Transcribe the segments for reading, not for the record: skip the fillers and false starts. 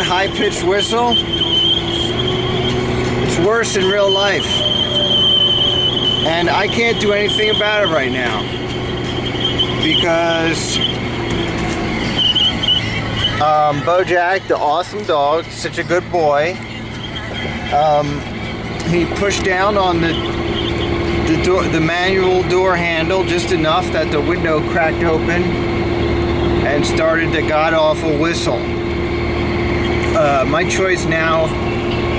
high-pitched whistle, it's worse in real life. And I can't do anything about it right now because Bojack, the awesome dog, such a good boy, he pushed down on the manual door handle just enough that the window cracked open and started the god-awful whistle. My choice now,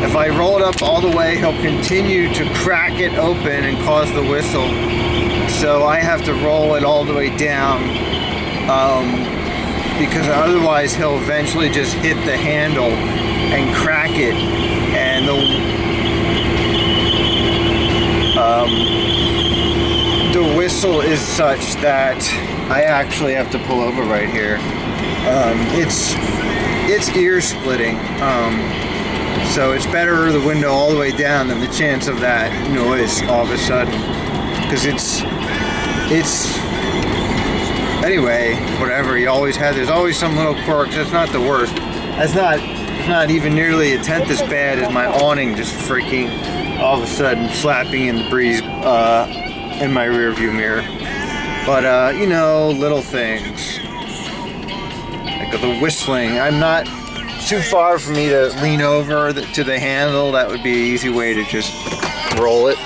if I roll it up all the way, he'll continue to crack it open and cause the whistle. So I have to roll it all the way down, because otherwise he'll eventually just hit the handle and crack it, and the whistle is such that I actually have to pull over right here. It's ear splitting. So it's better the window all the way down than the chance of that noise all of a sudden. Because it's anyway, whatever. There's always some little quirks. That's not the worst. It's not even nearly a tenth as bad as my awning just freaking all of a sudden flapping in the breeze in my rear view mirror. But you know, little things like the whistling. I'm not too far for me to lean over to the handle. That would be an easy way to just roll it.